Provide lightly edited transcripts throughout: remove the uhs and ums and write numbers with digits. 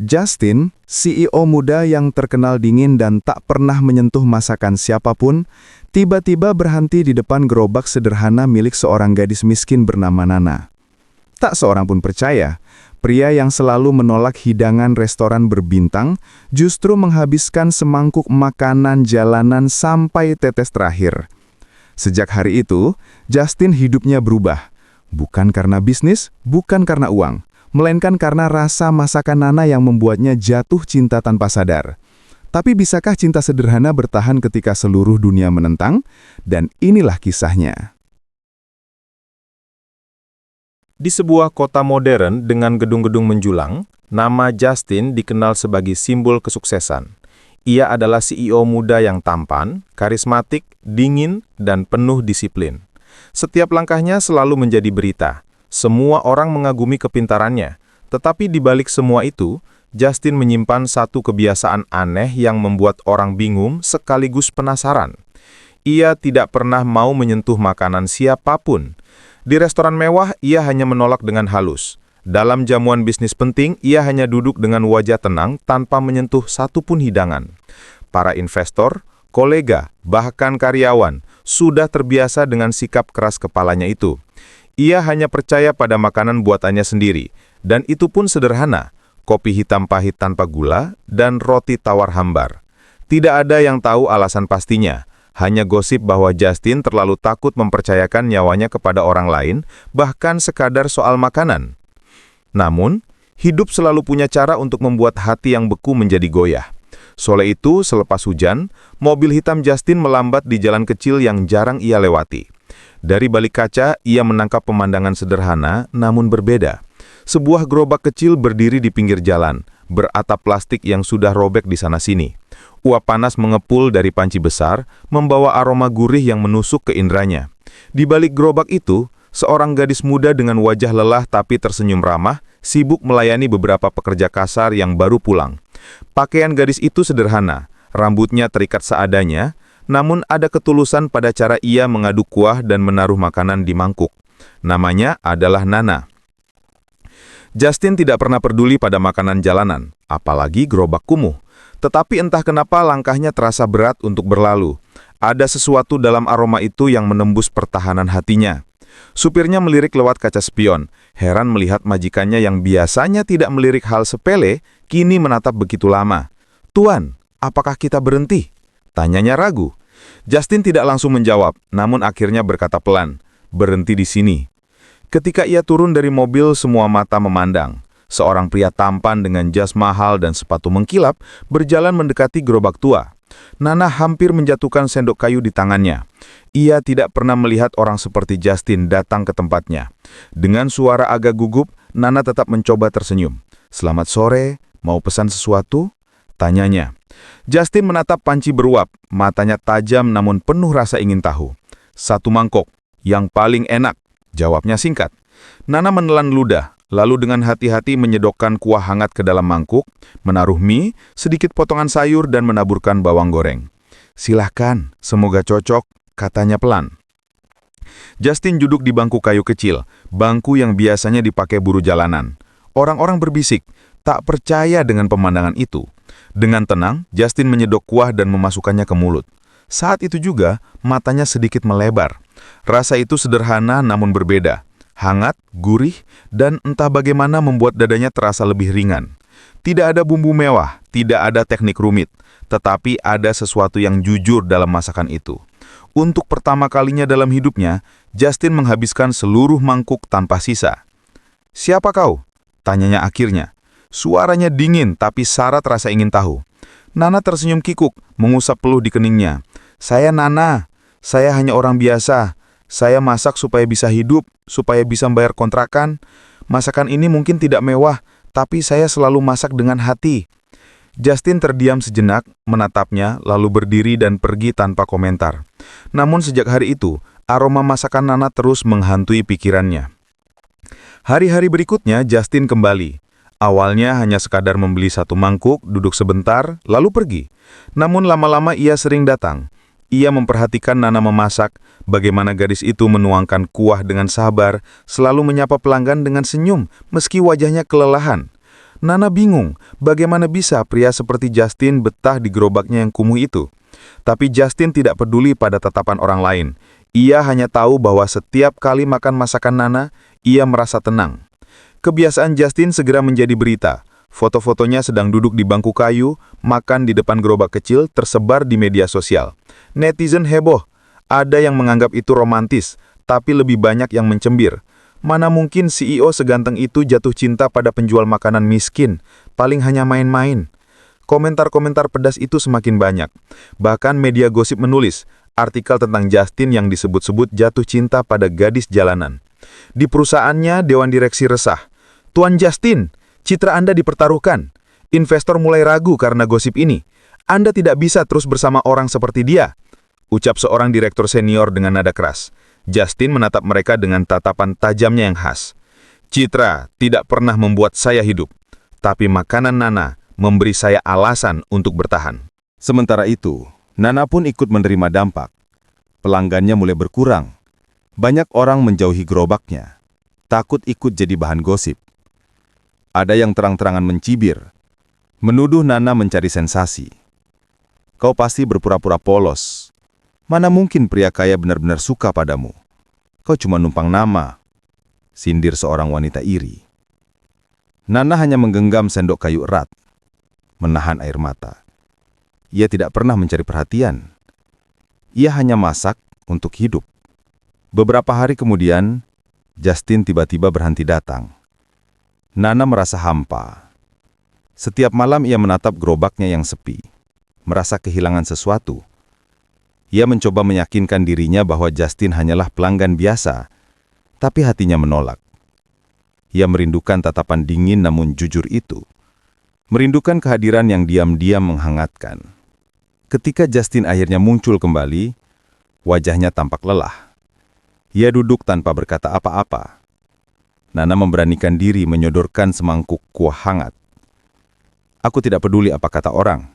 Justin, CEO muda yang terkenal dingin dan tak pernah menyentuh masakan siapapun, tiba-tiba berhenti di depan gerobak sederhana milik seorang gadis miskin bernama Nana. Tak seorang pun percaya, pria yang selalu menolak hidangan restoran berbintang justru menghabiskan semangkuk makanan jalanan sampai tetes terakhir. Sejak hari itu, Justin hidupnya berubah. Bukan karena bisnis, bukan karena uang, melainkan karena rasa masakan Nana yang membuatnya jatuh cinta tanpa sadar. Tapi bisakah cinta sederhana bertahan ketika seluruh dunia menentang? Dan inilah kisahnya. Di sebuah kota modern dengan gedung-gedung menjulang, nama Justin dikenal sebagai simbol kesuksesan. Ia adalah CEO muda yang tampan, karismatik, dingin, dan penuh disiplin. Setiap langkahnya selalu menjadi berita. Semua orang mengagumi kepintarannya, tetapi di balik semua itu, Justin menyimpan satu kebiasaan aneh yang membuat orang bingung sekaligus penasaran. Ia tidak pernah mau menyentuh makanan siapapun. Di restoran mewah, ia hanya menolak dengan halus. Dalam jamuan bisnis penting, ia hanya duduk dengan wajah tenang tanpa menyentuh satupun hidangan. Para investor, kolega, bahkan karyawan sudah terbiasa dengan sikap keras kepalanya itu. Ia hanya percaya pada makanan buatannya sendiri, dan itu pun sederhana, kopi hitam pahit tanpa gula, dan roti tawar hambar. Tidak ada yang tahu alasan pastinya, hanya gosip bahwa Justin terlalu takut mempercayakan nyawanya kepada orang lain, bahkan sekadar soal makanan. Namun, hidup selalu punya cara untuk membuat hati yang beku menjadi goyah. Sore itu, selepas hujan, mobil hitam Justin melambat di jalan kecil yang jarang ia lewati. Dari balik kaca, ia menangkap pemandangan sederhana, namun berbeda. Sebuah gerobak kecil berdiri di pinggir jalan, beratap plastik yang sudah robek di sana-sini. Uap panas mengepul dari panci besar, membawa aroma gurih yang menusuk ke indranya. Di balik gerobak itu, seorang gadis muda dengan wajah lelah tapi tersenyum ramah, sibuk melayani beberapa pekerja kasar yang baru pulang. Pakaian gadis itu sederhana, rambutnya terikat seadanya, namun ada ketulusan pada cara ia mengaduk kuah dan menaruh makanan di mangkuk. Namanya adalah Nana. Justin tidak pernah peduli pada makanan jalanan, apalagi gerobak kumuh. Tetapi entah kenapa langkahnya terasa berat untuk berlalu. Ada sesuatu dalam aroma itu yang menembus pertahanan hatinya. Supirnya melirik lewat kaca spion, heran melihat majikannya yang biasanya tidak melirik hal sepele, kini menatap begitu lama. "Tuan, apakah kita berhenti?" Tanyanya ragu. Justin tidak langsung menjawab, namun akhirnya berkata pelan, "Berhenti di sini." Ketika ia turun dari mobil, semua mata memandang. Seorang pria tampan dengan jas mahal dan sepatu mengkilap berjalan mendekati gerobak tua. Nana hampir menjatuhkan sendok kayu di tangannya. Ia tidak pernah melihat orang seperti Justin datang ke tempatnya. Dengan suara agak gugup, Nana tetap mencoba tersenyum. "Selamat sore, mau pesan sesuatu?" tanyanya. Justin menatap panci beruap, matanya tajam namun penuh rasa ingin tahu. "Satu mangkok, yang paling enak," jawabnya singkat. Nana menelan ludah, lalu dengan hati-hati menyedokkan kuah hangat ke dalam mangkuk, menaruh mie, sedikit potongan sayur dan menaburkan bawang goreng. "Silahkan, semoga cocok," katanya pelan. Justin duduk di bangku kayu kecil, bangku yang biasanya dipakai buruh jalanan. Orang-orang berbisik, tak percaya dengan pemandangan itu. Dengan tenang, Justin menyedok kuah dan memasukkannya ke mulut. Saat itu juga, matanya sedikit melebar. Rasa itu sederhana namun berbeda. Hangat, gurih, dan entah bagaimana membuat dadanya terasa lebih ringan. Tidak ada bumbu mewah, tidak ada teknik rumit, tetapi ada sesuatu yang jujur dalam masakan itu. Untuk pertama kalinya dalam hidupnya, Justin menghabiskan seluruh mangkuk tanpa sisa. "Siapa kau?" tanyanya akhirnya. Suaranya dingin tapi syarat rasa ingin tahu. Nana tersenyum kikuk, mengusap peluh di keningnya. "Saya Nana, saya hanya orang biasa. Saya masak supaya bisa hidup, supaya bisa membayar kontrakan. Masakan ini mungkin tidak mewah, tapi saya selalu masak dengan hati." Justin terdiam sejenak, menatapnya, lalu berdiri dan pergi tanpa komentar. Namun sejak hari itu, aroma masakan Nana terus menghantui pikirannya. Hari-hari berikutnya, Justin kembali. Awalnya hanya sekadar membeli satu mangkuk, duduk sebentar, lalu pergi. Namun lama-lama ia sering datang. Ia memperhatikan Nana memasak, bagaimana gadis itu menuangkan kuah dengan sabar, selalu menyapa pelanggan dengan senyum, meski wajahnya kelelahan. Nana bingung bagaimana bisa pria seperti Justin betah di gerobaknya yang kumuh itu. Tapi Justin tidak peduli pada tatapan orang lain. Ia hanya tahu bahwa setiap kali makan masakan Nana, ia merasa tenang. Kebiasaan Justin segera menjadi berita. Foto-fotonya sedang duduk di bangku kayu, makan di depan gerobak kecil tersebar di media sosial. Netizen heboh. Ada yang menganggap itu romantis, tapi lebih banyak yang mencembir. Mana mungkin CEO seganteng itu jatuh cinta pada penjual makanan miskin, paling hanya main-main. Komentar-komentar pedas itu semakin banyak. Bahkan media gosip menulis artikel tentang Justin yang disebut-sebut jatuh cinta pada gadis jalanan. Di perusahaannya, Dewan Direksi resah. "Tuan Justin, citra Anda dipertaruhkan. Investor mulai ragu karena gosip ini. Anda tidak bisa terus bersama orang seperti dia," ucap seorang direktur senior dengan nada keras. Justin menatap mereka dengan tatapan tajamnya yang khas. "Citra tidak pernah membuat saya hidup, tapi makanan Nana memberi saya alasan untuk bertahan." Sementara itu, Nana pun ikut menerima dampak. Pelanggannya mulai berkurang. Banyak orang menjauhi gerobaknya, takut ikut jadi bahan gosip. Ada yang terang-terangan mencibir, menuduh Nana mencari sensasi. "Kau pasti berpura-pura polos. Mana mungkin pria kaya benar-benar suka padamu? Kau cuma numpang nama," sindir seorang wanita iri. Nana hanya menggenggam sendok kayu erat, menahan air mata. Ia tidak pernah mencari perhatian. Ia hanya masak untuk hidup. Beberapa hari kemudian, Justin tiba-tiba berhenti datang. Nana merasa hampa. Setiap malam ia menatap gerobaknya yang sepi, merasa kehilangan sesuatu. Ia mencoba meyakinkan dirinya bahwa Justin hanyalah pelanggan biasa, tapi hatinya menolak. Ia merindukan tatapan dingin namun jujur itu. Merindukan kehadiran yang diam-diam menghangatkan. Ketika Justin akhirnya muncul kembali, wajahnya tampak lelah. Ia duduk tanpa berkata apa-apa. Nana memberanikan diri menyodorkan semangkuk kuah hangat. "Aku tidak peduli apa kata orang.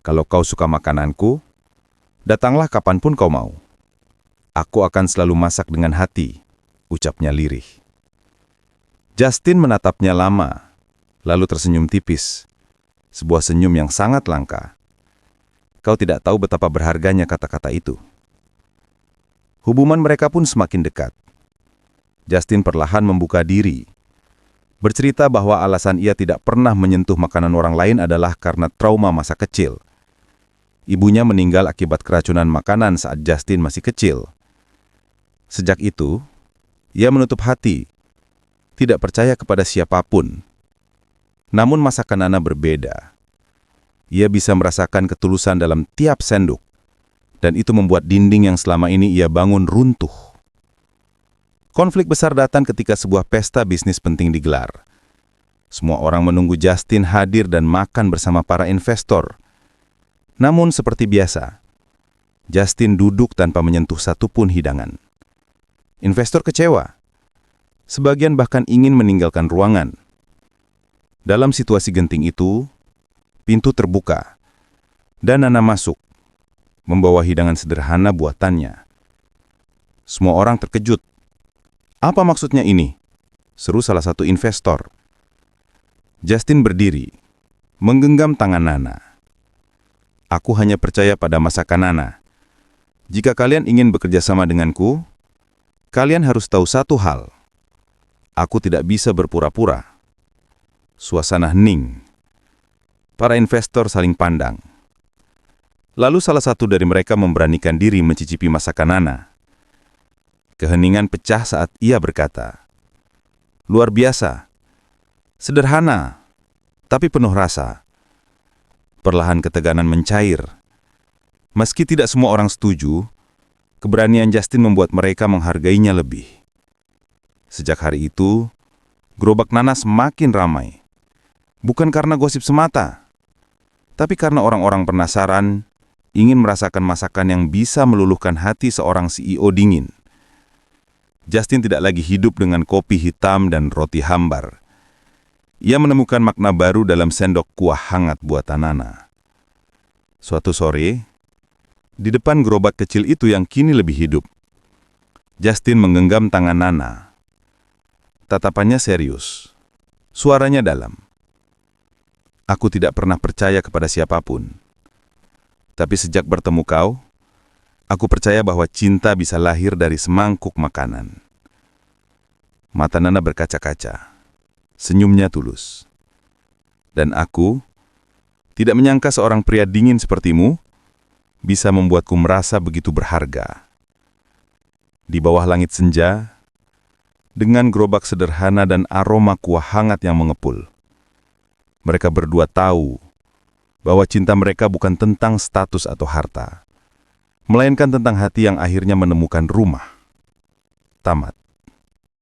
Kalau kau suka makananku, datanglah kapanpun kau mau. Aku akan selalu masak dengan hati," ucapnya lirih. Justin menatapnya lama, lalu tersenyum tipis. Sebuah senyum yang sangat langka. Kau tidak tahu betapa berharganya kata-kata itu. Hubungan mereka pun semakin dekat. Justin perlahan membuka diri. Bercerita bahwa alasan ia tidak pernah menyentuh makanan orang lain adalah karena trauma masa kecil. Ibunya meninggal akibat keracunan makanan saat Justin masih kecil. Sejak itu, ia menutup hati, tidak percaya kepada siapapun. Namun masakan Nana berbeda. Ia bisa merasakan ketulusan dalam tiap sendok, dan itu membuat dinding yang selama ini ia bangun runtuh. Konflik besar datang ketika sebuah pesta bisnis penting digelar. Semua orang menunggu Justin hadir dan makan bersama para investor. Namun seperti biasa, Justin duduk tanpa menyentuh satupun hidangan. Investor kecewa. Sebagian bahkan ingin meninggalkan ruangan. Dalam situasi genting itu, pintu terbuka, dan Nana masuk, membawa hidangan sederhana buatannya. Semua orang terkejut. "Apa maksudnya ini?" seru salah satu investor. Justin berdiri, menggenggam tangan Nana. "Aku hanya percaya pada masakan Nana. Jika kalian ingin bekerja sama denganku, kalian harus tahu satu hal. Aku tidak bisa berpura-pura." Suasana hening. Para investor saling pandang. Lalu salah satu dari mereka memberanikan diri mencicipi masakan Nana. Keheningan pecah saat ia berkata, "Luar biasa. Sederhana, tapi penuh rasa." Perlahan ketegangan mencair. Meski tidak semua orang setuju, keberanian Justin membuat mereka menghargainya lebih. Sejak hari itu, gerobak Nana semakin ramai. Bukan karena gosip semata, tapi karena orang-orang penasaran, ingin merasakan masakan yang bisa meluluhkan hati seorang CEO dingin. Justin tidak lagi hidup dengan kopi hitam dan roti hambar. Ia menemukan makna baru dalam sendok kuah hangat buatan Nana. Suatu sore, di depan gerobak kecil itu yang kini lebih hidup, Justin menggenggam tangan Nana. Tatapannya serius, suaranya dalam. aku tidak pernah percaya kepada siapapun. Tapi sejak bertemu kau, aku percaya bahwa cinta bisa lahir dari semangkuk makanan. Mata Nana berkaca-kaca, senyumnya tulus. Dan aku tidak menyangka seorang pria dingin sepertimu bisa membuatku merasa begitu berharga. Di bawah langit senja, dengan gerobak sederhana dan aroma kuah hangat yang mengepul, mereka berdua tahu bahwa cinta mereka bukan tentang status atau harta, melainkan tentang hati yang akhirnya menemukan rumah. Tamat.